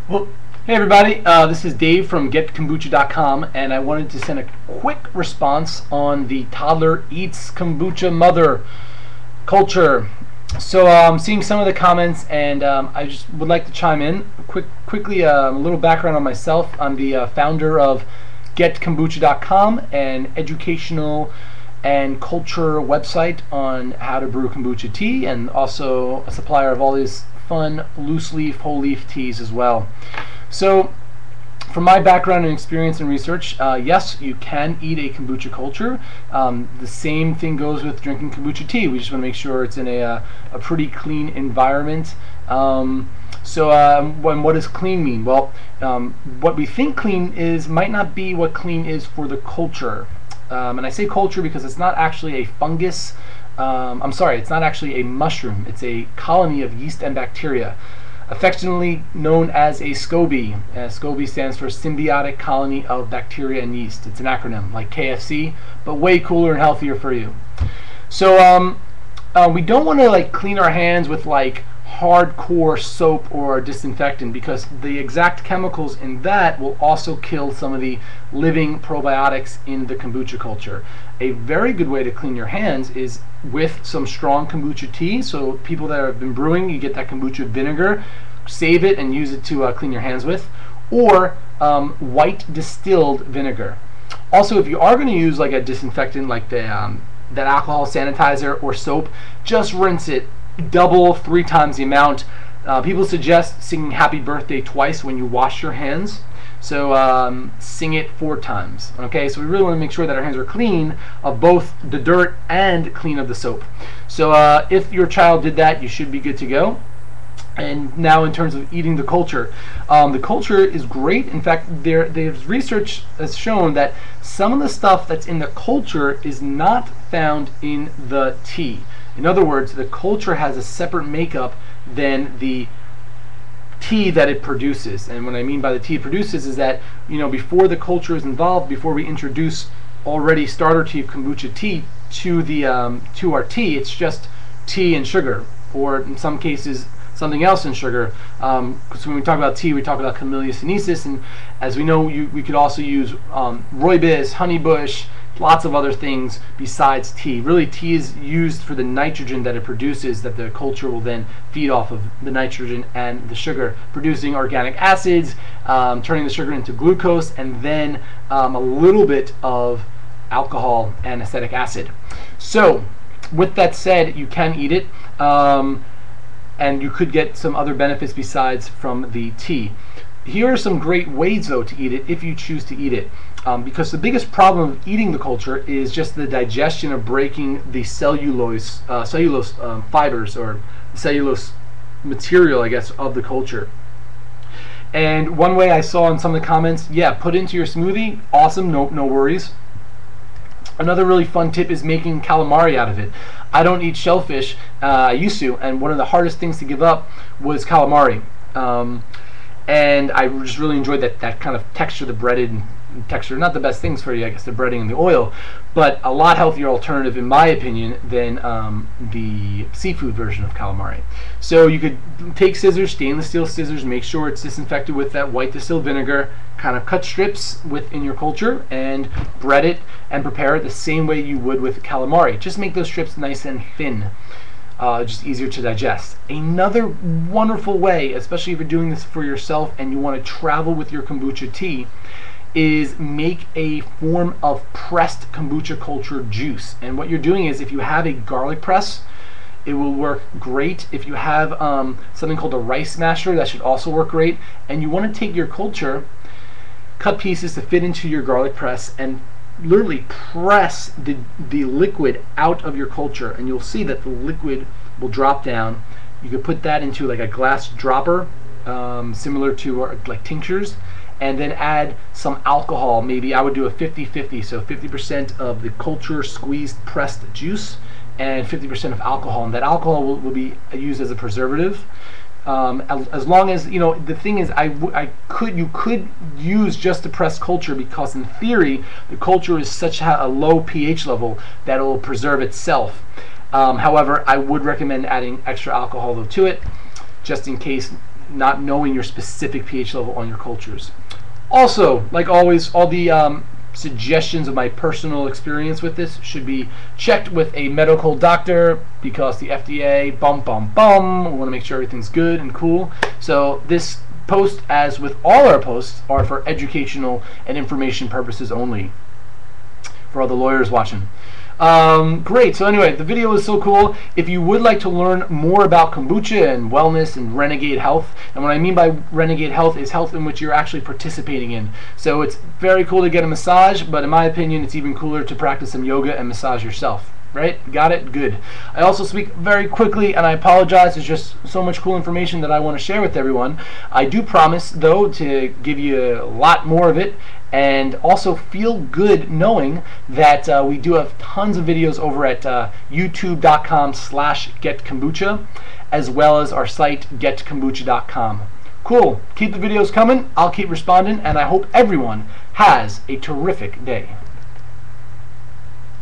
Well, hey everybody, this is Dave from GetKombucha.com, and I wanted to send a quick response on the Toddler Eats Kombucha Mother culture. So I'm seeing some of the comments, and I just would like to chime in quickly. A little background on myself. I'm the founder of GetKombucha.com, an educational and culture website on how to brew kombucha tea, and also a supplier of all these fun loose leaf, whole leaf teas as well. So from my background and experience and research, yes, you can eat a kombucha culture. The same thing goes with drinking kombucha tea. We just want to make sure it's in a pretty clean environment. What does clean mean? Well, what we think clean is might not be what clean is for the culture. And I say culture because it's not actually a fungus. It's not actually a mushroom. It's a colony of yeast and bacteria, affectionately known as a SCOBY. SCOBY stands for Symbiotic Colony of Bacteria and Yeast. It's an acronym like KFC, but way cooler and healthier for you. So we don't want to clean our hands with hardcore soap or disinfectant, because the exact chemicals in that will also kill some of the living probiotics in the kombucha culture. A very good way to clean your hands is with some strong kombucha tea. So people that have been brewing, you get that kombucha vinegar, save it and use it to clean your hands with, or white distilled vinegar. Also, if you are going to use a disinfectant like that alcohol sanitizer or soap, just rinse it double, 3 times the amount. People suggest singing happy birthday twice when you wash your hands. So sing it 4 times. Okay, so we really want to make sure that our hands are clean of both the dirt and clean of the soap. So if your child did that, you should be good to go. And now in terms of eating the culture is great. In fact, there's research has shown that some of the stuff that's in the culture is not found in the tea. In other words, the culture has a separate makeup than the tea that it produces. And what I mean by the tea it produces is that, before the culture is involved, before we introduce already starter tea kombucha tea to our tea, it's just tea and sugar, or in some cases something else in sugar. Because when we talk about tea, we talk about Camellia sinensis, and as we know, we could also use rooibos, honeybush, lots of other things besides tea. Really, tea is used for the nitrogen that it produces, that the culture will then feed off of the nitrogen and the sugar, producing organic acids, turning the sugar into glucose, and then a little bit of alcohol and acetic acid. So with that said, you can eat it, and you could get some other benefits besides from the tea. Here are some great ways, though, to eat it if you choose to eat it. Because the biggest problem of eating the culture is just the digestion of breaking the cellulose fibers, or cellulose material, I guess, of the culture. And one way I saw in some of the comments, yeah, put into your smoothie, awesome, no worries. Another really fun tip is making calamari out of it. I don't eat shellfish, I used to, and one of the hardest things to give up was calamari. And I just really enjoyed that kind of texture, the breaded texture. Not the best things for you, I guess, the breading and the oil, but a lot healthier alternative, in my opinion, than the seafood version of calamari. So you could take scissors, stainless steel scissors, make sure it's disinfected with that white distilled vinegar, kind of cut strips within your culture, and bread it and prepare it the same way you would with calamari. Just make those strips nice and thin. Just easier to digest. Another wonderful way, especially if you're doing this for yourself and you want to travel with your kombucha tea, is make a form of pressed kombucha culture juice. And what you're doing is, if you have a garlic press, it will work great. If you have something called a rice masher, that should also work great. And you want to take your culture, cut pieces to fit into your garlic press, and literally press the liquid out of your culture, and you'll see that the liquid will drop down. You could put that into a glass dropper, similar to tinctures, and then add some alcohol. Maybe I would do a 50-50, so 50% of the culture squeezed pressed juice and 50% of alcohol, and that alcohol will be used as a preservative. As long as, the thing is, you could use just the pressed culture, because in theory the culture is such a low pH level that it will preserve itself. However, I would recommend adding extra alcohol though to it, just in case not knowing your specific pH level on your cultures. Also, like always, all the suggestions of my personal experience with this should be checked with a medical doctor, because the FDA, we want to make sure everything's good and cool. So this post, as with all our posts, are for educational and information purposes only, for all the lawyers watching. Great. So anyway, the video was so cool. If you would like to learn more about kombucha and wellness and renegade health, and what I mean by renegade health is health in which you're actually participating in. So it's very cool to get a massage, but in my opinion, it's even cooler to practice some yoga and massage yourself. Right? Got it? Good. I also speak very quickly, and I apologize. There's just so much cool information that I want to share with everyone. I do promise, though, to give you a lot more of it, and also feel good knowing that we do have tons of videos over at youtube.com/GetKombucha, as well as our site, GetKombucha.com. Cool. Keep the videos coming. I'll keep responding, and I hope everyone has a terrific day.